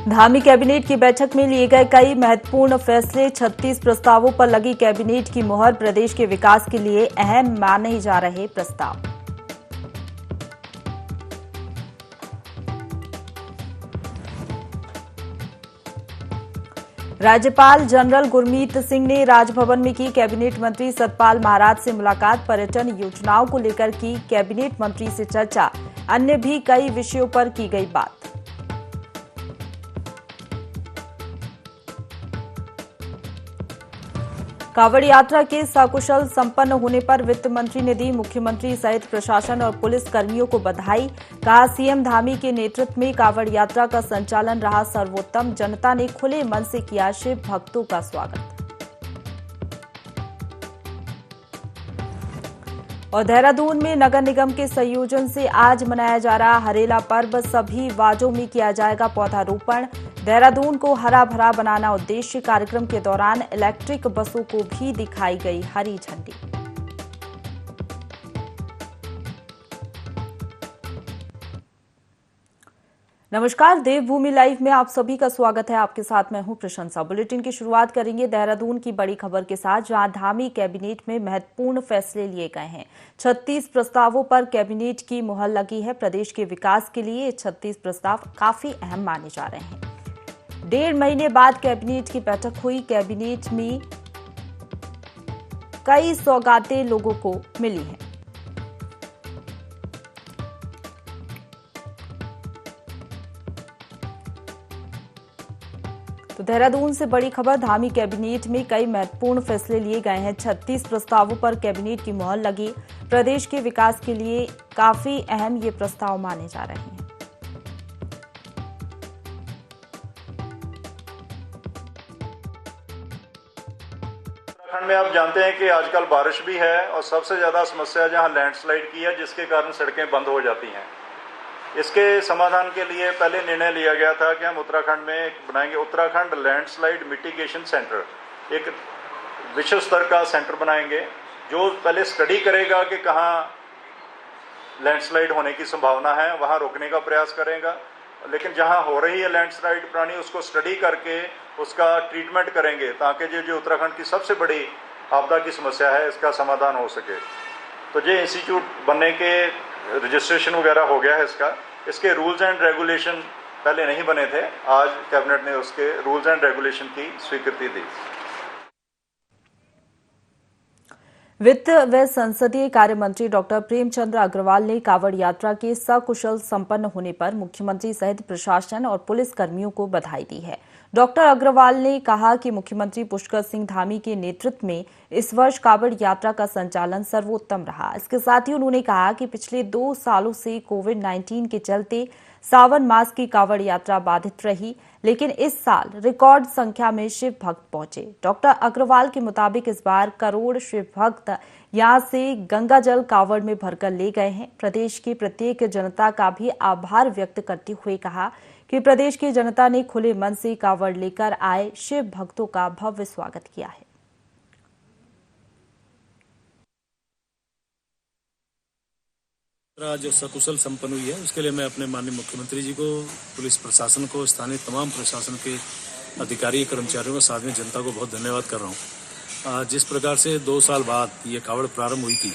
Dhami cabinet की बैठक में लिए गए कई महत्वपूर्ण फैसले। 36 प्रस्तावों पर लगी कैबिनेट की मुहर। प्रदेश के विकास के लिए अहम माने जा रहे प्रस्ताव। राज्यपाल जनरल गुरमीत सिंह ने राजभवन में की कैबिनेट मंत्री सतपाल महाराज से मुलाकात। पर्यटन योजनाओं को लेकर की कैबिनेट मंत्री से चर्चा। अन्य भी कई विषयों पर की गई बात। कांवड़ यात्रा के सकुशल संपन्न होने पर वित्त मंत्री ने दी मुख्यमंत्री सहित प्रशासन और पुलिस कर्मियों को बधाई। कहा, सीएम धामी के नेतृत्व में कांवड़ यात्रा का संचालन रहा सर्वोत्तम। जनता ने खुले मन से किया शिव भक्तों का स्वागत। और देहरादून में नगर निगम के संयोजन से आज मनाया जा रहा हरेला पर्व। सभी वार्डों में किया जाएगा पौधारोपण। देहरादून को हरा भरा बनाना उद्देश्य। कार्यक्रम के दौरान इलेक्ट्रिक बसों को भी दिखाई गई हरी झंडी। नमस्कार, देवभूमि लाइव में आप सभी का स्वागत है। आपके साथ मैं हूं प्रशंसा। बुलेटिन की शुरुआत करेंगे देहरादून की बड़ी खबर के साथ, जहां धामी कैबिनेट में महत्वपूर्ण फैसले लिए गए हैं। 36 प्रस्तावों पर कैबिनेट की मुहर लगी है। प्रदेश के विकास के लिए 36 प्रस्ताव काफी अहम माने जा रहे हैं। 1.5 महीने बाद कैबिनेट की बैठक हुई। कैबिनेट में कई सौगातें लोगों को मिली हैं। तो देहरादून से बड़ी खबर, धामी कैबिनेट में कई महत्वपूर्ण फैसले लिए गए हैं। 36 प्रस्तावों पर कैबिनेट की मुहर लगी। प्रदेश के विकास के लिए काफी अहम ये प्रस्ताव माने जा रहे हैं। उत्तराखंड में आप जानते हैं कि आजकल बारिश भी है और सबसे ज़्यादा समस्या जहां लैंडस्लाइड की है, जिसके कारण सड़कें बंद हो जाती हैं। इसके समाधान के लिए पहले निर्णय लिया गया था कि हम उत्तराखंड में बनाएंगे उत्तराखंड लैंडस्लाइड मिटिगेशन सेंटर। एक विश्व स्तर का सेंटर बनाएंगे जो पहले स्टडी करेगा कि कहाँ लैंडस्लाइड होने की संभावना है, वहाँ रोकने का प्रयास करेगा। लेकिन जहाँ हो रही है लैंडस्लाइड पुरानी, उसको स्टडी करके उसका ट्रीटमेंट करेंगे ताकि जो उत्तराखंड की सबसे बड़ी आपदा की समस्या है, इसका समाधान हो सके। तो ये इंस्टीट्यूट बनने के रजिस्ट्रेशन वगैरह हो गया है। इसके रूल्स एंड रेगुलेशन पहले नहीं बने थे। आज कैबिनेट ने उसके रूल्स एंड रेगुलेशन की स्वीकृति दी। वित्त व संसदीय कार्य मंत्री डॉक्टर प्रेमचंद अग्रवाल ने कांवड़ यात्रा के सकुशल संपन्न होने पर मुख्यमंत्री सहित प्रशासन और पुलिस कर्मियों को बधाई दी है। डॉक्टर अग्रवाल ने कहा कि मुख्यमंत्री पुष्कर सिंह धामी के नेतृत्व में इस वर्ष कांवड़ यात्रा का संचालन सर्वोत्तम रहा। इसके साथ ही उन्होंने कहा कि पिछले 2 सालों से कोविड-19 के चलते सावन मास की कांवड़ यात्रा बाधित रही, लेकिन इस साल रिकॉर्ड संख्या में शिव भक्त पहुंचे। डॉक्टर अग्रवाल के मुताबिक इस बार करोड़ शिव भक्त यहां से गंगा जल कांवड़ में भरकर ले गए हैं। प्रदेश की प्रत्येक जनता का भी आभार व्यक्त करते हुए कहा कि प्रदेश की जनता ने खुले मन से कांवड़ लेकर आए शिव भक्तों का भव्य स्वागत किया है। जो सकुशल संपन्न हुई है, उसके लिए मैं अपने माननीय मुख्यमंत्री जी को, पुलिस प्रशासन को, स्थानीय तमाम प्रशासन के अधिकारी कर्मचारियों को, साथ में जनता को बहुत धन्यवाद कर रहा हूँ। जिस प्रकार से 2 साल बाद ये कांवड़ प्रारंभ हुई थी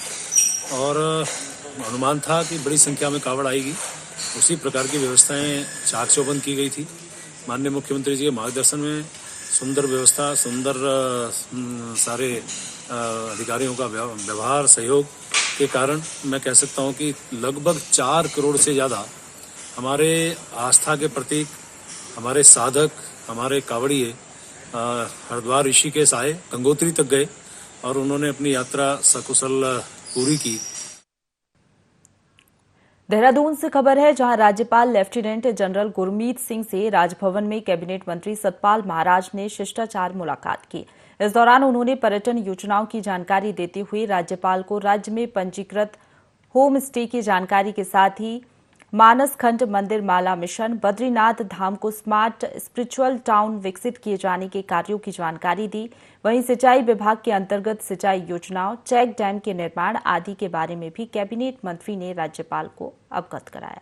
और अनुमान था कि बड़ी संख्या में कांवड़ आएगी, उसी प्रकार की व्यवस्थाएं चाक चौबंद की गई थी। माननीय मुख्यमंत्री जी के मार्गदर्शन में सुंदर व्यवस्था, सुंदर सारे अधिकारियों का व्यवहार, सहयोग के कारण मैं कह सकता हूं कि लगभग 4 करोड़ से ज़्यादा हमारे आस्था के प्रतीक, हमारे साधक, हमारे कांवड़िए हरिद्वार, ऋषिकेश आए, गंगोत्री तक गए और उन्होंने अपनी यात्रा सकुशल पूरी की। देहरादून से खबर है, जहां राज्यपाल लेफ्टिनेंट जनरल गुरमीत सिंह से राजभवन में कैबिनेट मंत्री सतपाल महाराज ने शिष्टाचार मुलाकात की। इस दौरान उन्होंने पर्यटन योजनाओं की जानकारी देते हुए राज्यपाल को राज्य में पंजीकृत होम स्टे की जानकारी के साथ ही मानसखंड मंदिर माला मिशन, बद्रीनाथ धाम को स्मार्ट स्पिरिचुअल टाउन विकसित किए जाने के कार्यों की जानकारी दी। वहीं सिंचाई विभाग के अंतर्गत सिंचाई योजनाओं, चेक डैम के निर्माण आदि के बारे में भी कैबिनेट मंत्री ने राज्यपाल को अवगत कराया।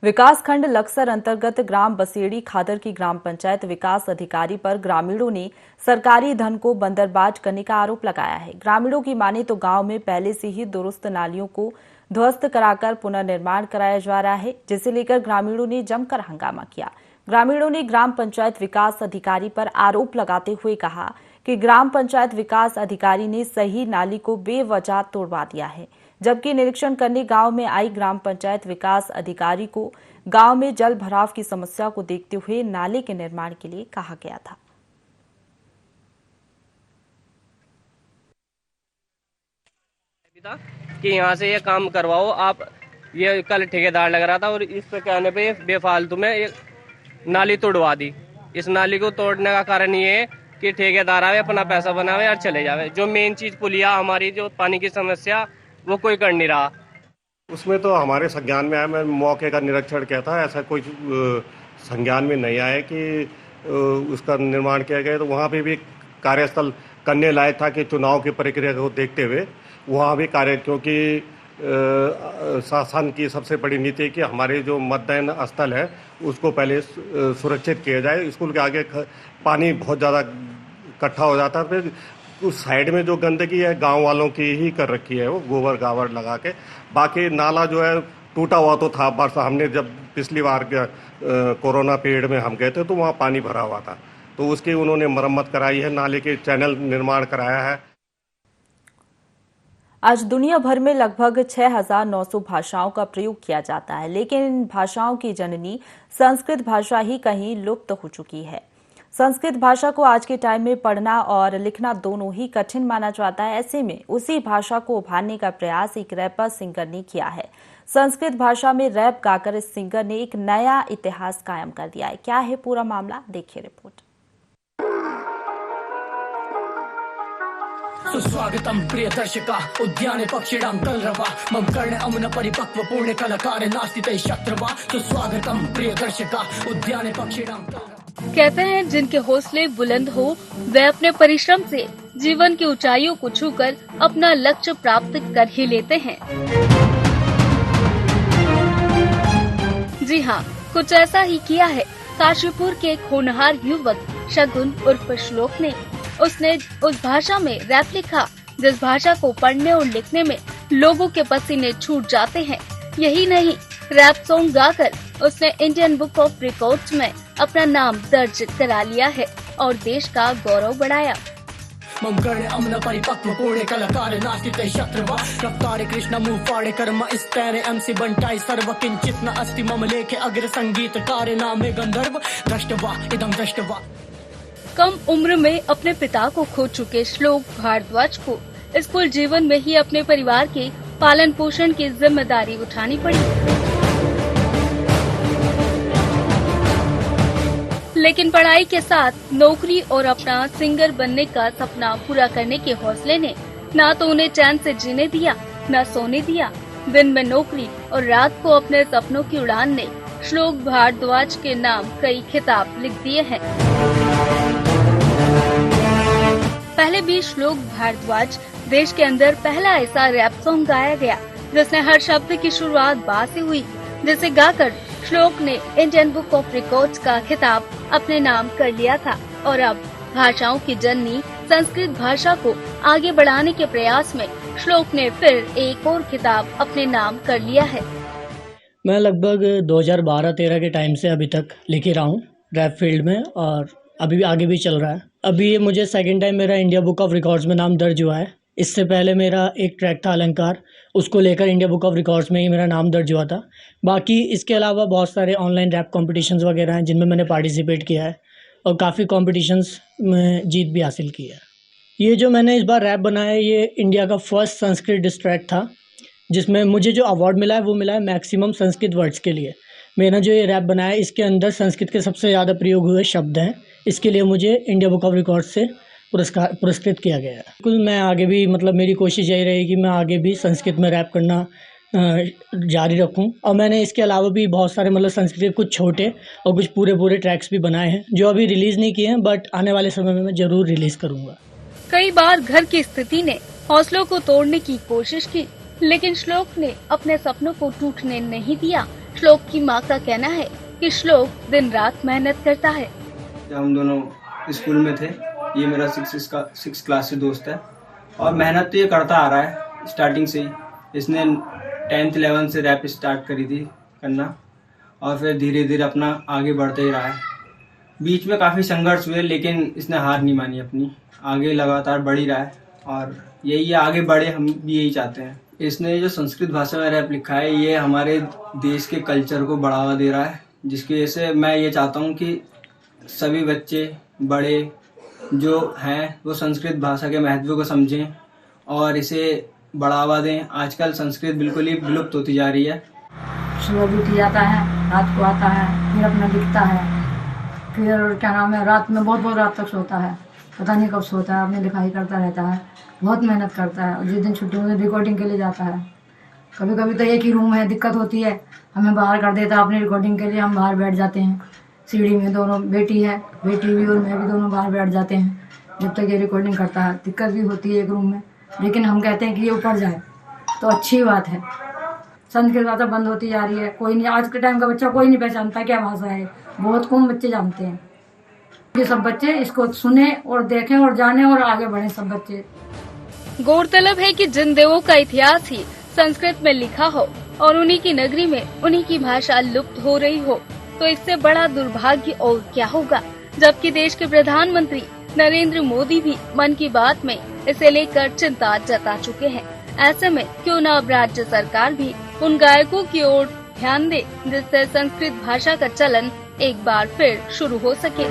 विकासखंड लक्सर अंतर्गत ग्राम बसेड़ी खादर की ग्राम पंचायत विकास अधिकारी पर ग्रामीणों ने सरकारी धन को बंदरबांट करने का आरोप लगाया है। ग्रामीणों की माने तो गांव में पहले से ही दुरुस्त नालियों को ध्वस्त कराकर पुनर्निर्माण कराया जा रहा है, जिसे लेकर ग्रामीणों ने जमकर हंगामा किया। ग्रामीणों ने ग्राम पंचायत विकास अधिकारी पर आरोप लगाते हुए कहा कि ग्राम पंचायत विकास अधिकारी ने सही नाली को बेवजह तोड़वा दिया है, जबकि निरीक्षण करने गांव में आई ग्राम पंचायत विकास अधिकारी को गांव में जल भराव की समस्या को देखते हुए नाले के निर्माण के लिए कहा गया था। कि यहाँ से ये काम करवाओ आप, ये कल ठेकेदार लग रहा था और इस पे कहने पे बेफालतू में एक नाली तोड़वा दी। इस नाली को तोड़ने का कारण ये है कि ठेकेदार आवे, अपना पैसा बनावे और चले जावे। जो मेन चीज पुलिया हमारी, जो पानी की समस्या, वो कोई कर नहीं रहा। उसमें तो हमारे संज्ञान में आया, मैं मौके का निरीक्षण किया था, ऐसा कोई संज्ञान में नहीं आया कि उसका निर्माण किया गया। तो वहाँ पे भी कार्यस्थल करने लायक था कि चुनाव की प्रक्रिया को देखते हुए वहाँ भी कार्य, क्योंकि शासन की सबसे बड़ी नीति है कि हमारे जो मतदान स्थल है उसको पहले सुरक्षित किया जाए। स्कूल के आगे पानी बहुत ज़्यादा इकट्ठा हो जाता है, फिर उस साइड में जो गंदगी है गांव वालों की ही कर रखी है, वो गोबर गावर लगा के। बाकी नाला जो है टूटा हुआ तो था, बरसा हमने जब पिछली बार कोरोना पीरियड में हम गए थे तो वहाँ पानी भरा हुआ था, तो उसकी उन्होंने मरम्मत कराई है, नाले के चैनल निर्माण कराया है। आज दुनिया भर में लगभग 6,900 भाषाओं का प्रयोग किया जाता है, लेकिन इन भाषाओं की जननी संस्कृत भाषा ही कहीं लुप्त हो चुकी है। संस्कृत भाषा को आज के टाइम में पढ़ना और लिखना दोनों ही कठिन माना जाता है। ऐसे में उसी भाषा को उभारने का प्रयास एक रैपर सिंगर ने किया है। संस्कृत भाषा में रैप गाकर इस सिंगर ने एक नया इतिहास कायम कर दिया है। क्या है पूरा मामला, देखिए रिपोर्ट। सुस्वागतम प्रिय दर्शका, उद्याने पक्षिणां कलरवा, मम कर्ण अमुन परिपक्व पूर्ण कलाकार नास्ति शत्रवा। सुस्वागतम प्रिय दर्शका, उद्याने पक्षिणां कलरवा। कहते हैं जिनके हौसले बुलंद हो वे अपने परिश्रम से जीवन की ऊंचाइयों को छूकर अपना लक्ष्य प्राप्त कर ही लेते हैं। जी हाँ, कुछ ऐसा ही किया है काशीपुर के एक होनहार युवक शगुन उर्फ श्लोक ने। उसने उस भाषा में रैप लिखा जिस भाषा को पढ़ने और लिखने में लोगों के पसीने छूट जाते हैं। यही नहीं, रैप सॉन्ग गाकर उसने इंडियन बुक ऑफ रिकॉर्ड्स में अपना नाम दर्ज करा लिया है और देश का गौरव बढ़ाया। मम कर्ण अमुन परिपक्व पूर्ण कलाकार नास्ति शत्रवा, रफ्तार कृष्ण मुँह फाड़े कर्म स्तैरे एमसी बंटाई सर्व किंचित न अस्ति मम लेखे अग्र संगीतकार नामे गंधर्व दृष्टवा इदं दृष्टवा। कम उम्र में अपने पिता को खो चुके श्लोक भारद्वाज को स्कूल जीवन में ही अपने परिवार के पालन पोषण की जिम्मेदारी उठानी पड़ी, लेकिन पढ़ाई के साथ नौकरी और अपना सिंगर बनने का सपना पूरा करने के हौसले ने न तो उन्हें चैन से जीने दिया, न सोने दिया। दिन में नौकरी और रात को अपने सपनों की उड़ान ने श्लोक भारद्वाज के नाम कई खिताब लिख दिए हैं। पहले भी श्लोक भारद्वाज देश के अंदर पहला ऐसा रैप सॉन्ग गाया गया जिसने हर शब्द की शुरुआत बा से हुई, जिसे गाकर श्लोक ने इंडियन बुक ऑफ रिकॉर्ड्स का खिताब अपने नाम कर लिया था। और अब भाषाओं की जननी संस्कृत भाषा को आगे बढ़ाने के प्रयास में श्लोक ने फिर एक और खिताब अपने नाम कर लिया है। मैं लगभग 2012-13 के टाइम से अभी तक लिख ही रहा हूँ रैप फील्ड में, और अभी भी आगे भी चल रहा है। अभी ये मुझे सेकंड टाइम मेरा इंडिया बुक ऑफ रिकॉर्ड्स में नाम दर्ज हुआ है। इससे पहले मेरा एक ट्रैक था अलंकार, उसको लेकर इंडिया बुक ऑफ रिकॉर्ड्स में ही मेरा नाम दर्ज हुआ था। बाकी इसके अलावा बहुत सारे ऑनलाइन रैप कॉम्पिटिशन्स वगैरह हैं जिनमें मैंने पार्टिसिपेट किया है और काफ़ी कॉम्पिटिशन्स में जीत भी हासिल की है। ये जो मैंने इस बार रैप बनाया है, ये इंडिया का फर्स्ट संस्कृत डिस ट्रैक था, जिसमें मुझे जो अवार्ड मिला है वो मिला है मैक्सिमम संस्कृत वर्ड्स के लिए। मैंने जो ये रैप बनाया है इसके अंदर संस्कृत के सबसे ज़्यादा प्रयोग हुए शब्द हैं, इसके लिए मुझे इंडिया बुक ऑफ रिकॉर्ड्स से पुरस्कृत किया गया है। बिल्कुल, मैं आगे भी मेरी कोशिश यही रहेगी कि मैं आगे भी संस्कृत में रैप करना जारी रखूं। और मैंने इसके अलावा भी बहुत सारे संस्कृत के कुछ छोटे और कुछ पूरे ट्रैक्स भी बनाए हैं जो अभी रिलीज़ नहीं किए हैं, बट आने वाले समय में मैं ज़रूर रिलीज़ करूँगा। कई बार घर की स्थिति ने हौसलों को तोड़ने की कोशिश की, लेकिन श्लोक ने अपने सपनों को टूटने नहीं दिया। श्लोक की मां का कहना है कि श्लोक दिन रात मेहनत करता है। जब हम दोनों स्कूल में थे, ये मेरा 6 क्लास से दोस्त है और मेहनत तो ये करता आ रहा है स्टार्टिंग से ही। इसने 10th 11th से रैप स्टार्ट करी थी करना और फिर धीरे धीरे अपना आगे बढ़ते ही रहा है। बीच में काफ़ी संघर्ष हुए लेकिन इसने हार नहीं मानी अपनी, आगे लगातार बढ़ ही रहा है और यही आगे बढ़े, हम भी यही चाहते हैं। इसने जो संस्कृत भाषा में रैप लिखा है ये हमारे देश के कल्चर को बढ़ावा दे रहा है, जिसकी वजह से मैं ये चाहता हूँ कि सभी बच्चे बड़े जो हैं वो संस्कृत भाषा के महत्व को समझें और इसे बढ़ावा दें। आजकल संस्कृत बिल्कुल ही विलुप्त होती जा रही है। सुबह उठ जाता है, रात को आता है, फिर अपना लिखता है, फिर क्या नाम है रात में बहुत रात तक सोता है, पता नहीं कब सोता है, अपनी लिखाई करता रहता है, बहुत मेहनत करता है। और जिस दिन छुट्टी में रिकॉर्डिंग के लिए जाता है, कभी कभी तो एक ही रूम है, दिक्कत होती है, हमें बाहर कर देता है अपनी रिकॉर्डिंग के लिए, हम बाहर बैठ जाते हैं सीढ़ी में। दोनों बेटी है, बेटी भी और मैं भी दोनों बाहर बैठ जाते हैं जब तक ये रिकॉर्डिंग करता है। दिक्कत भी होती है एक रूम में, लेकिन हम कहते हैं कि ये ऊपर जाए तो अच्छी बात है। संस्कृत भाषा बंद होती जा रही है, कोई नहीं, आज के टाइम का बच्चा कोई नहीं पहचानता क्या भाषा है, बहुत कम बच्चे जानते हैं। ये सब बच्चे इसको सुने और देखें और जाने और आगे बढ़े सब बच्चे। गौरतलब है कि जिन देवों का इतिहास ही संस्कृत में लिखा हो और उन्हीं की नगरी में उन्हीं की भाषा लुप्त हो रही हो, तो इससे बड़ा दुर्भाग्य और क्या होगा। जबकि देश के प्रधानमंत्री नरेंद्र मोदी भी मन की बात में इसे लेकर चिंता जता चुके हैं। ऐसे में क्यों न अब राज्य सरकार भी उन गायकों की ओर ध्यान दे जिससे संस्कृत भाषा का चलन एक बार फिर शुरू हो सके।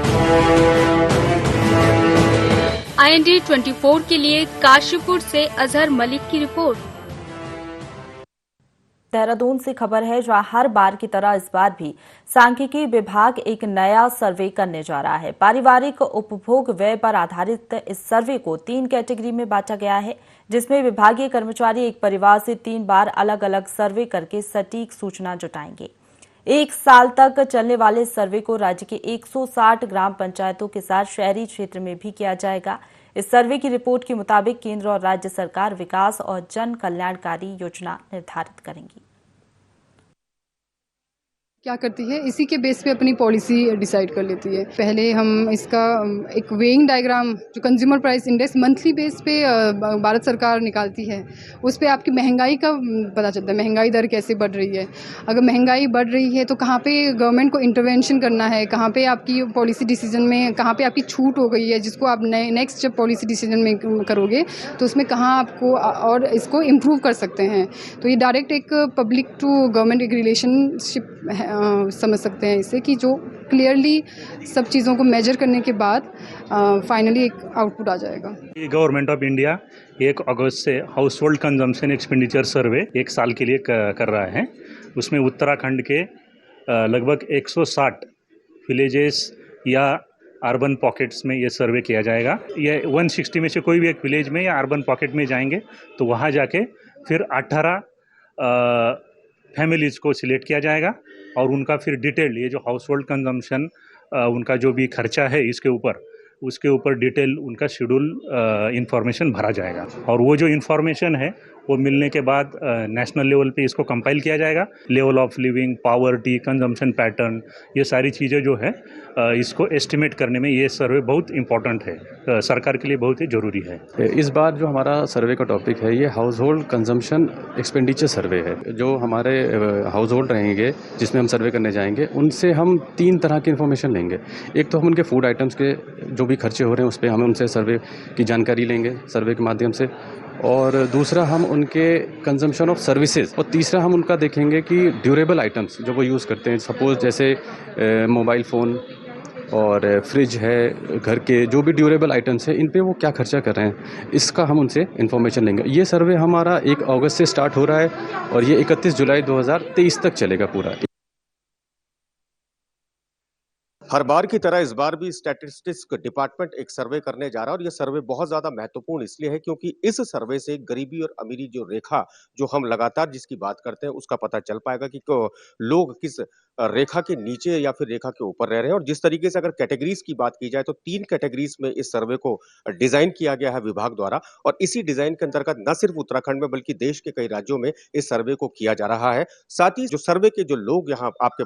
IND 24 के लिए काशीपुर से अजहर मलिक की रिपोर्ट। देहरादून से खबर है, जहां हर बार की तरह इस बार भी सांख्यिकी विभाग एक नया सर्वे करने जा रहा है। पारिवारिक उपभोग व्यय पर आधारित इस सर्वे को 3 कैटेगरी में बांटा गया है, जिसमें विभागीय कर्मचारी एक परिवार से 3 बार अलग अलग सर्वे करके सटीक सूचना जुटाएंगे। 1 साल तक चलने वाले सर्वे को राज्य के 160 ग्राम पंचायतों के साथ शहरी क्षेत्र में भी किया जाएगा। इस सर्वे की रिपोर्ट के मुताबिक केंद्र और राज्य सरकार विकास और जन कल्याणकारी योजना निर्धारित करेंगी। क्या करती है, इसी के बेस पे अपनी पॉलिसी डिसाइड कर लेती है। पहले हम इसका एक वेइंग डायग्राम जो consumer price index monthly base पे भारत सरकार निकालती है, उस पे आपकी महंगाई का पता चलता है, महंगाई दर कैसे बढ़ रही है। अगर महंगाई बढ़ रही है तो कहाँ पे गवर्नमेंट को इंटरवेंशन करना है, कहाँ पे आपकी पॉलिसी डिसीजन में कहाँ पे आपकी छूट हो गई है, जिसको आप नेक्स्ट जब पॉलिसी डिसीजन में करोगे तो उसमें कहाँ आपको और इसको इम्प्रूव कर सकते हैं। तो ये डायरेक्ट एक पब्लिक टू गवर्नमेंट एक रिलेशनशिप समझ सकते हैं इससे, कि जो क्लियरली सब चीज़ों को मेजर करने के बाद फाइनली एक आउटपुट आ जाएगा। गवर्नमेंट ऑफ इंडिया 1 अगस्त से हाउस होल्ड कंजम्पशन एक्सपेंडिचर सर्वे 1 साल के लिए कर रहा है। उसमें उत्तराखंड के लगभग 160 विलेजेस या अर्बन पॉकेट्स में ये सर्वे किया जाएगा। ये 160 में से कोई भी एक विलेज में या अर्बन पॉकेट में जाएंगे तो वहाँ जाके फिर 18 फैमिलीज़ को सिलेक्ट किया जाएगा और उनका फिर डिटेल ये जो हाउस होल्ड कंजम्पशन उनका जो भी खर्चा है उसके ऊपर डिटेल उनका शेड्यूल इंफॉर्मेशन भरा जाएगा। और वो जो इंफॉर्मेशन है वो मिलने के बाद नेशनल लेवल पे इसको कंपाइल किया जाएगा। Level of living, poverty, consumption pattern, ये सारी चीज़ें जो है इसको एस्टिमेट करने में ये सर्वे बहुत इम्पॉर्टेंट है, सरकार के लिए बहुत ही ज़रूरी है। इस बार जो हमारा सर्वे का टॉपिक है ये हाउस होल्ड कंजम्पशन एक्सपेंडिचर सर्वे है। जो हमारे हाउस होल्ड रहेंगे जिसमें हम सर्वे करने जाएंगे, उनसे हम 3 तरह की इन्फॉर्मेशन लेंगे। एक तो हम उनके फूड आइटम्स के जो भी खर्चे हो रहे हैं उस पर हम उनसे सर्वे की जानकारी लेंगे सर्वे के माध्यम से, और दूसरा हम उनके कंजम्पशन ऑफ सर्विसेज, और तीसरा हम उनका देखेंगे कि ड्यूरेबल आइटम्स जो वो यूज़ करते हैं, सपोज जैसे मोबाइल फ़ोन और फ्रिज है, घर के जो भी ड्यूरेबल आइटम्स हैं इन पे वो क्या खर्चा कर रहे हैं, इसका हम उनसे इन्फॉर्मेशन लेंगे। ये सर्वे हमारा 1 अगस्त से स्टार्ट हो रहा है और ये 31 जुलाई 2023 तक चलेगा पूरा। हर बार की तरह इस बार भी स्टैटिस्टिक्स डिपार्टमेंट एक सर्वे करने जा रहा है और ये सर्वे बहुत ज्यादा महत्वपूर्ण इसलिए है क्योंकि इस सर्वे से गरीबी और अमीरी जो रेखा जो हम लगातार जिसकी बात करते हैं उसका पता चल पाएगा कि लोग किस रेखा के नीचे या फिर रेखा के ऊपर रह रहे हैं। और जिस तरीके से अगर कैटेगरीज की बात की जाए तो 3 कैटेगरीज में इस सर्वे को डिजाइन किया गया है विभाग द्वारा और इसी डिजाइन के अंतर्गत न सिर्फ उत्तराखंड में बल्कि देश के कई राज्यों में इस सर्वे को किया जा रहा है। साथ ही जो सर्वे के जो लोग यहाँ आपके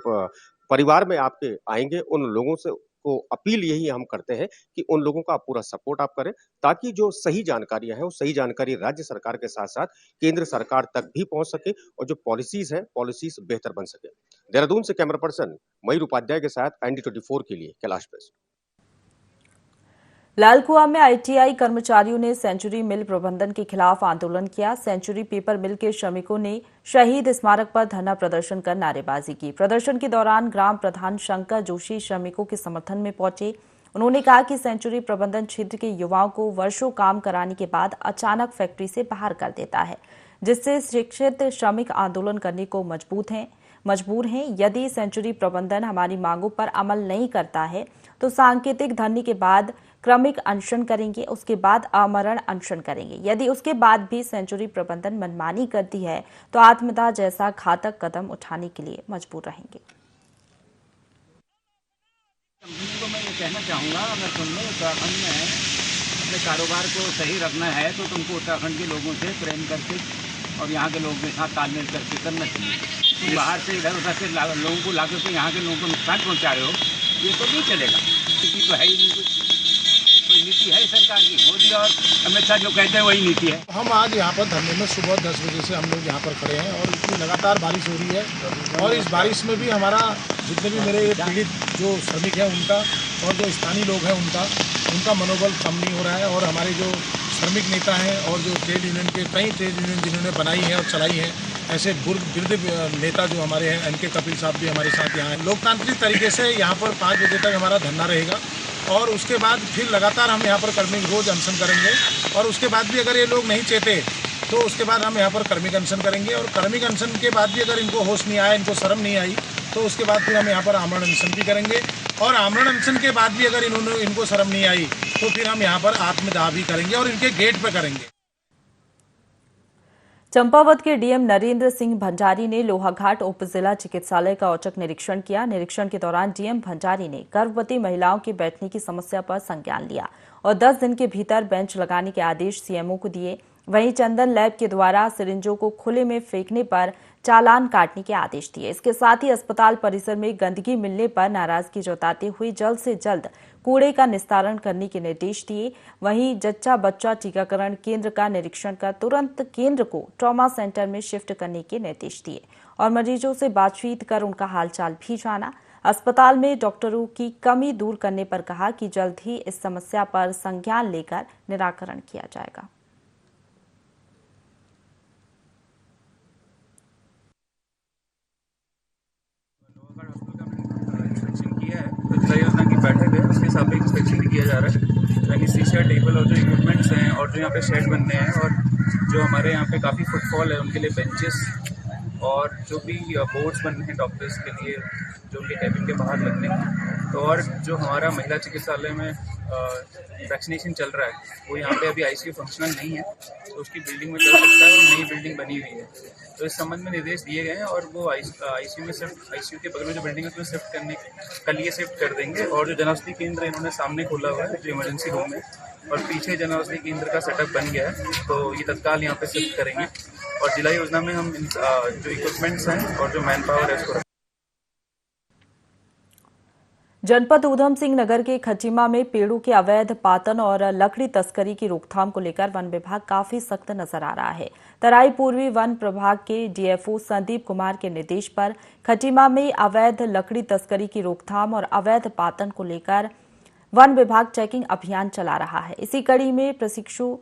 परिवार में आपके आएंगे उन लोगों से को अपील यही हम करते हैं कि उन लोगों का आप पूरा सपोर्ट आप करें ताकि जो सही जानकारियां हैं वो सही जानकारी राज्य सरकार के साथ साथ केंद्र सरकार तक भी पहुंच सके और जो पॉलिसीज हैं पॉलिसीज बेहतर बन सके। देहरादून से कैमरा पर्सन मयूर उपाध्याय के साथ ND24 के लिए कैलाश बेस। लालकुआ में आईटीआई कर्मचारियों ने सेंचुरी मिल प्रबंधन के खिलाफ आंदोलन किया। सेंचुरी पेपर मिल के श्रमिकों ने शहीद स्मारक पर धरना प्रदर्शन कर नारेबाजी की। प्रदर्शन के दौरान ग्राम प्रधान शंकर जोशी श्रमिकों के समर्थन में पहुंचे। उन्होंने कहा कि सेंचुरी प्रबंधन क्षेत्र के युवाओं को वर्षों काम कराने के बाद अचानक फैक्ट्री से बाहर कर देता है, जिससे शिक्षित श्रमिक आंदोलन करने को मजबूर हैं। यदि सेंचुरी प्रबंधन हमारी मांगों पर अमल नहीं करता है तो सांकेतिक धरने के बाद क्रमिक अनशन करेंगे, उसके बाद आमरण अनशन करेंगे। यदि उसके बाद भी सेंचुरी प्रबंधन मनमानी करती है तो आत्मदाह जैसा घातक कदम उठाने के लिए मजबूर रहेंगे। कंपनी को मैं ये कहना चाहूँगा, अगर तुमने उत्तराखंड में अपने कारोबार को सही रखना है तो तुमको उत्तराखंड के लोगों से प्रेम करके और यहाँ के लोगों के साथ तालमेल करके करना चाहिए। तुम बाहर से इधर उधर से लोगों को ला करके यहाँ के लोगों को नुकसान पहुँचा रहे हो, ये तो नहीं चलेगा। किसी तो है ही नहीं, कोई नीति है सरकार की। मोदी और अमित शाह जो कहते हैं वही नीति है। हम आज यहाँ पर धरने में सुबह 10 बजे से हम लोग यहाँ पर खड़े हैं और इतनी लगातार बारिश हो रही है और इस बारिश में भी हमारा जितने भी मेरे पीड़ित जो श्रमिक हैं उनका और जो स्थानीय लोग हैं उनका मनोबल कम नहीं हो रहा है। और हमारे जो श्रमिक नेता हैं और जो ट्रेड यूनियन के कई ट्रेड यूनियन जिन्होंने बनाई है और चलाई है, ऐसे वृद्ध नेता जो हमारे हैं NK कपिल साहब भी हमारे साथ यहाँ हैं। लोकतांत्रिक तरीके से यहाँ पर 5 बजे तक हमारा धरना रहेगा और उसके बाद फिर लगातार हम यहाँ पर कर्मिक रोज अनशन करेंगे और उसके बाद भी अगर ये लोग नहीं चाहते तो उसके बाद हम यहाँ पर कर्मिक अनशन करेंगे और कर्मिक अनशन के बाद भी अगर इनको होश नहीं आया, इनको शर्म नहीं आई तो उसके बाद फिर हम यहाँ पर आमरण अनशन भी करेंगे और आमरण अनशन के बाद भी अगर इनको शर्म नहीं आई तो फिर हम यहाँ पर आत्मदाह भी करेंगे और इनके गेट पर करेंगे। चंपावत के डीएम नरेंद्र सिंह भंडारी ने लोहाघाट उप जिला चिकित्सालय का औचक निरीक्षण किया। निरीक्षण के दौरान डीएम भंडारी ने गर्भवती महिलाओं के बैठने की समस्या पर संज्ञान लिया और 10 दिन के भीतर बेंच लगाने के आदेश सीएमओ को दिए। वहीं चंदन लैब के द्वारा सिरिंजों को खुले में फेंकने पर चालान काटने के आदेश दिए। इसके साथ ही अस्पताल परिसर में गंदगी मिलने पर नाराजगी जताते हुए जल्द से जल्द कूड़े का निस्तारण करने के निर्देश दिए। वहीं जच्चा बच्चा टीकाकरण केंद्र का निरीक्षण कर तुरंत केंद्र को ट्रॉमा सेंटर में शिफ्ट करने के निर्देश दिए और मरीजों से बातचीत कर उनका हालचाल भी जाना। अस्पताल में डॉक्टरों की कमी दूर करने पर कहा कि जल्द ही इस समस्या पर संज्ञान लेकर निराकरण किया जाएगा। योजना की बैठक है, उसके साथ इंस्पेक्शन भी किया जा रहा है। यानी शीशा टेबल और जो इक्विपमेंट्स हैं और जो यहाँ पे शेड बनने हैं और जो हमारे यहाँ पे काफ़ी फुटफॉल है उनके लिए बेंचेस और जो भी बोर्ड्स बनने हैं डॉक्टर्स के लिए जो उनके कैबिन के बाहर लगने हैं। तो और जो हमारा महिला चिकित्सालय में वैक्सीनेशन चल रहा है वो यहाँ पे अभी ICU फंक्शनल नहीं है, तो उसकी बिल्डिंग में चल सकता है और नई बिल्डिंग बनी हुई है। तो इस संबंध में निर्देश दिए गए हैं और वो ICU में शिफ्ट, ICU के बगल में जो बिल्डिंग है उसमें शिफ्ट करने कल ये शिफ्ट कर देंगे। और जो जनऔषधि केंद्र इन्होंने सामने खोला हुआ है जो इमरजेंसी रूम है और पीछे जनऔषधि केंद्र का सेटअप बन गया है, तो ये तत्काल यहाँ पे शिफ्ट करेंगे। और जिला योजना में हम जो इक्विपमेंट्स हैं और जो मैन पावर है उसको। जनपद ऊधम सिंह नगर के खटीमा में पेड़ों के अवैध पातन और लकड़ी तस्करी की रोकथाम को लेकर वन विभाग काफी सख्त नजर आ रहा है। तराई पूर्वी वन प्रभाग के DFO संदीप कुमार के निर्देश पर खटीमा में अवैध लकड़ी तस्करी की रोकथाम और अवैध पातन को लेकर वन विभाग चेकिंग अभियान चला रहा है। इसी कड़ी में प्रशिक्षु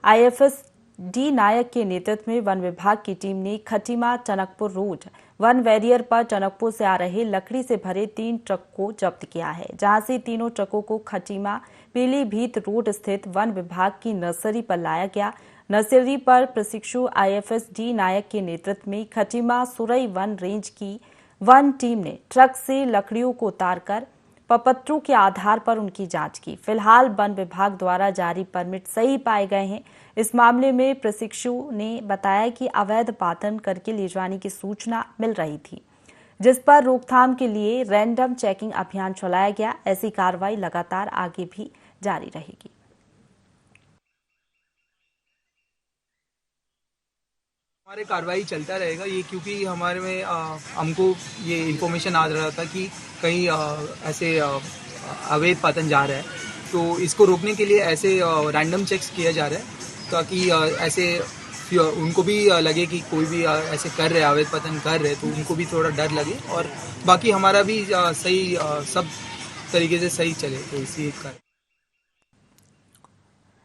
IFS D नायक के नेतृत्व में वन विभाग की टीम ने Khatima Tanakpur road one barrier पर टनकपुर से आ रहे लकड़ी से भरे 3 ट्रक को जब्त किया है, जहां से तीनों ट्रकों को खटीमा पीलीभीत रोड स्थित वन विभाग की नर्सरी पर लाया गया। नर्सरी पर प्रशिक्षु IFS D नायक के नेतृत्व में खटीमा सुरई वन रेंज की वन टीम ने ट्रक से लकड़ियों को उतारकर प्रपत्रों के आधार पर उनकी जांच की। फिलहाल वन विभाग द्वारा जारी परमिट सही पाए गए हैं। इस मामले में प्रशिक्षु ने बताया कि अवैध पातन करके ले जाने की सूचना मिल रही थी, जिस पर रोकथाम के लिए रैंडम चेकिंग अभियान चलाया गया। ऐसी कार्रवाई लगातार आगे भी जारी रहेगी। हमारे कार्रवाई चलता रहेगा ये, क्योंकि हमारे में हमको ये इन्फॉर्मेशन आ रहा था कि कहीं ऐसे अवैध पातन जा रहा है, तो इसको रोकने के लिए ऐसे रैंडम चेक्स किया जा रहा है ताकि ऐसे उनको भी लगे कि कोई भी ऐसे कर रहे अवैध पातन कर रहे, तो उनको भी थोड़ा डर लगे और बाकी हमारा भी सही सब तरीके से सही चले, तो इसी कारण।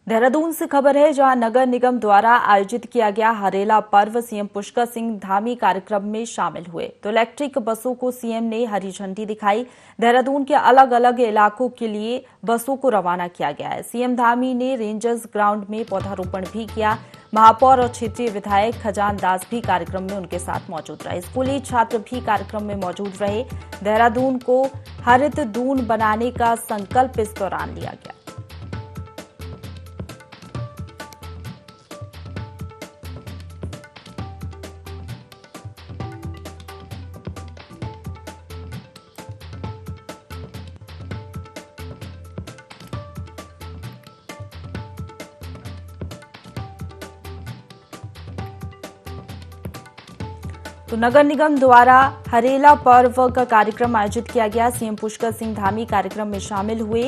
देहरादून से खबर है, जहां नगर निगम द्वारा आयोजित किया गया हरेला पर्व सीएम पुष्कर सिंह धामी कार्यक्रम में शामिल हुए, तो इलेक्ट्रिक बसों को सीएम ने हरी झंडी दिखाई। देहरादून के अलग अलग इलाकों के लिए बसों को रवाना किया गया है। सीएम धामी ने रेंजर्स ग्राउंड में पौधारोपण भी किया। महापौर और क्षेत्रीय विधायक खजान दास भी कार्यक्रम में उनके साथ मौजूद रहे। स्कूली छात्र भी कार्यक्रम में मौजूद रहे। देहरादून को हरित दून बनाने का संकल्प इस दौरान लिया गया। तो नगर निगम द्वारा हरेला पर्व का कार्यक्रम आयोजित किया गया। सीएम पुष्कर सिंह धामी कार्यक्रम में शामिल हुए।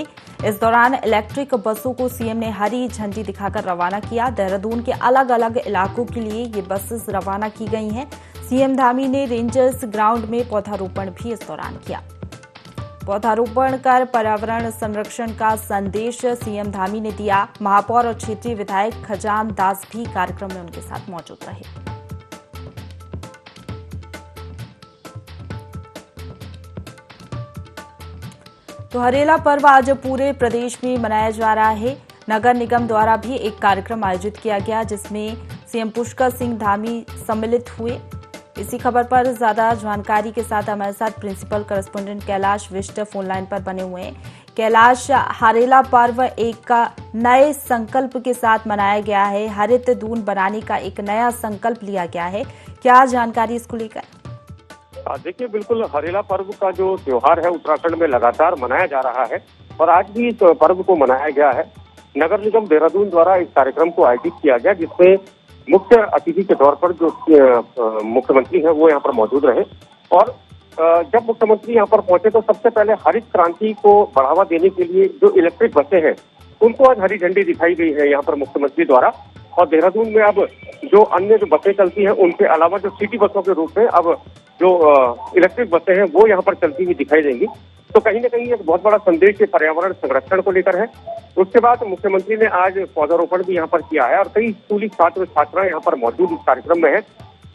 इस दौरान इलेक्ट्रिक बसों को सीएम ने हरी झंडी दिखाकर रवाना किया। देहरादून के अलग अलग इलाकों के लिए ये बसेस रवाना की गई हैं। सीएम धामी ने रेंजर्स ग्राउंड में पौधारोपण भी इस दौरान किया। पौधारोपण कर पर्यावरण संरक्षण का संदेश सीएम धामी ने दिया। महापौर और क्षेत्रीय विधायक खजान दास भी कार्यक्रम में उनके साथ मौजूद रहे। तो हरेला पर्व आज पूरे प्रदेश में मनाया जा रहा है। नगर निगम द्वारा भी एक कार्यक्रम आयोजित किया गया, जिसमें सीएम पुष्कर सिंह धामी सम्मिलित हुए। इसी खबर पर ज्यादा जानकारी के साथ हमारे साथ principal correspondent Kailash Bisht phone line पर बने हुए हैं। कैलाश, हरेला पर्व एक नए संकल्प के साथ मनाया गया है। हरित दून बनाने का एक नया संकल्प लिया गया है, क्या जानकारी इसको लेकर? देखिए, बिल्कुल हरेला पर्व का जो त्योहार है उत्तराखंड में लगातार मनाया जा रहा है और आज भी इस पर्व को मनाया गया है। नगर निगम देहरादून द्वारा इस कार्यक्रम को आयोजित किया गया, जिसमें मुख्य अतिथि के तौर पर जो मुख्यमंत्री हैं वो यहाँ पर मौजूद रहे। और जब मुख्यमंत्री यहाँ पर पहुंचे तो सबसे पहले हरित क्रांति को बढ़ावा देने के लिए जो इलेक्ट्रिक बसें हैं उनको आज हरी झंडी दिखाई गई है यहाँ पर मुख्यमंत्री द्वारा। और देहरादून में अब जो अन्य जो बसें चलती हैं उनके अलावा जो सिटी बसों के रूप में अब जो इलेक्ट्रिक बसें हैं वो यहाँ पर चलती हुई दिखाई देंगी। तो कहीं ना कहीं एक बहुत बड़ा संदेश पर्यावरण संरक्षण को लेकर है। उसके बाद मुख्यमंत्री ने आज पौधारोपण भी यहाँ पर किया है और कई स्कूली छात्र छात्राएं यहाँ पर मौजूद इस कार्यक्रम में है,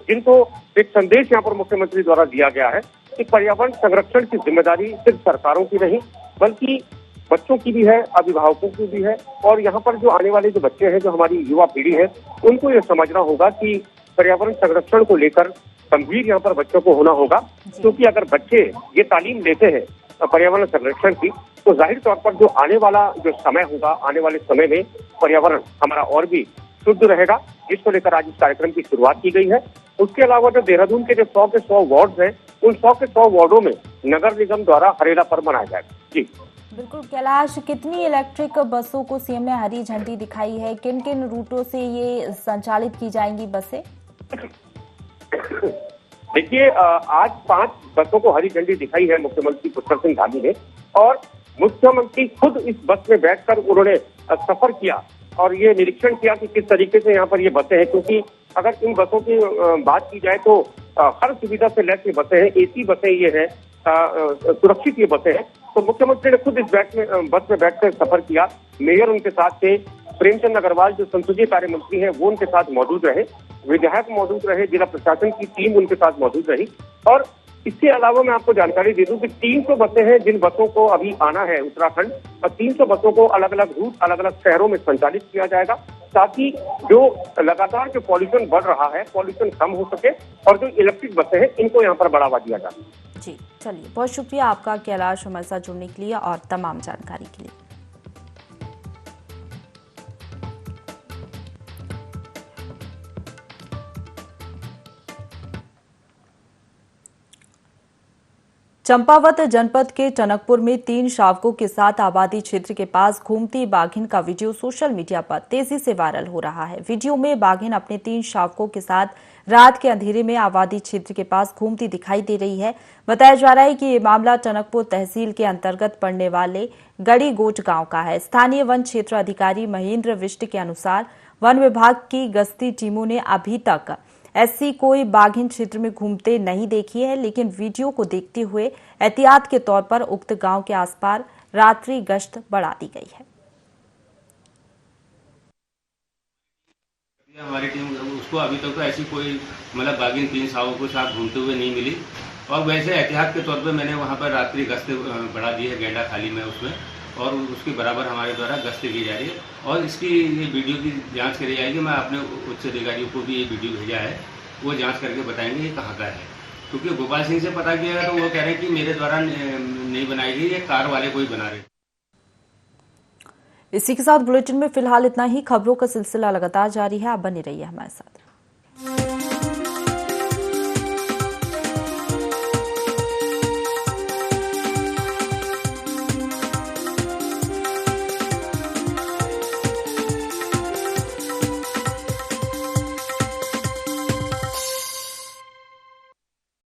जिनको एक संदेश यहाँ पर मुख्यमंत्री द्वारा दिया गया है कि पर्यावरण संरक्षण की जिम्मेदारी सिर्फ सरकारों की नहीं बल्कि बच्चों की भी है, अभिभावकों की भी है। और यहाँ पर जो आने वाले जो बच्चे हैं, जो हमारी युवा पीढ़ी है, उनको ये समझना होगा कि पर्यावरण संरक्षण को लेकर गंभीर यहाँ पर बच्चों को होना होगा, क्योंकि अगर बच्चे ये तालीम लेते हैं पर्यावरण संरक्षण की तो जाहिर तौर पर जो आने वाला जो समय होगा, आने वाले समय में पर्यावरण हमारा और भी शुद्ध रहेगा, जिसको लेकर आज इस कार्यक्रम की शुरुआत की गई है। उसके अलावा जो देहरादून के जो 100 के 100 वार्ड हैं, उन 100 के 100 वार्डों में नगर निगम द्वारा हरेला पर्व मनाया जाएगा। जी बिल्कुल कैलाश, कितनी इलेक्ट्रिक बसों को सीएम ने हरी झंडी दिखाई है? किन किन रूटों से ये संचालित की जाएंगी बसें? देखिए, आज 5 बसों को हरी झंडी दिखाई है मुख्यमंत्री पुष्कर सिंह धामी ने और मुख्यमंत्री खुद इस बस में बैठकर उन्होंने सफर किया और ये निरीक्षण किया कि किस तरीके से यहाँ पर ये बसें हैं, क्योंकि अगर इन बसों की बात की जाए तो हर सुविधा से लैस ये बसें हैं, एसी बसें ये हैं, सुरक्षित ये बसें हैं। तो मुख्यमंत्री ने खुद इस बस में बैठकर सफर किया। मेयर उनके साथ थे, प्रेमचंद अग्रवाल जो संसदीय कार्य मंत्री हैं वो उनके साथ मौजूद रहे, विधायक मौजूद रहे, जिला प्रशासन की टीम उनके साथ मौजूद रही। और इसके अलावा मैं आपको जानकारी दे दूं कि 300 बसें हैं जिन बसों को अभी आना है उत्तराखंड, और 300 बसों को अलग अलग रूट, अलग अलग शहरों में संचालित किया जाएगा, ताकि जो लगातार जो पॉल्यूशन बढ़ रहा है, पॉल्यूशन कम हो सके और जो इलेक्ट्रिक बसें हैं इनको यहाँ पर बढ़ावा दिया जाए। जी चलिए, बहुत शुक्रिया आपका कैलाश हमारे साथ जुड़ने के लिए और तमाम जानकारी के लिए। चंपावत जनपद के टनकपुर में 3 शावकों के साथ आबादी क्षेत्र के पास घूमती बाघिन का वीडियो सोशल मीडिया पर तेजी से वायरल हो रहा है। वीडियो में बाघिन अपने 3 शावकों के साथ रात के अंधेरे में आबादी क्षेत्र के पास घूमती दिखाई दे रही है। बताया जा रहा है कि ये मामला टनकपुर तहसील के अंतर्गत पड़ने वाले गड़ी गोट गांव का है। स्थानीय वन क्षेत्र अधिकारी महेंद्र विष्ट के अनुसार वन विभाग की गश्ती टीमों ने अभी तक ऐसी कोई बाघिन क्षेत्र में घूमते नहीं देखी है, लेकिन वीडियो को देखते हुए एहतियात के तौर पर उक्त गांव के आसपास रात्रि गश्त बढ़ा दी गई है। हमारी टीम उसको अभी तक तो ऐसी कोई मतलब बाघिन 3 शावकों के साथ घूमते हुए नहीं मिली, और वैसे एहतियात के तौर पर मैंने वहां पर रात्रि गश्त बढ़ा दी है गेंडा खाली में उसमें, और उसके बराबर हमारे द्वारा गश्त की जा रही है। और इसकी ये वीडियो की जांच करी जाएगी। मैं अपने उच्च अधिकारियों को भी ये वीडियो भेजा है, वो जांच करके बताएंगे ये कहाँ का है, क्योंकि गोपाल सिंह से पता किया तो वो कह रहे हैं कि मेरे द्वारा नहीं बनाई गई, ये कार वाले कोई बना रहे। इसी के साथ बुलेटिन में फिलहाल इतना ही। खबरों का सिलसिला लगातार जारी है, आप बने रहिए हमारे साथ।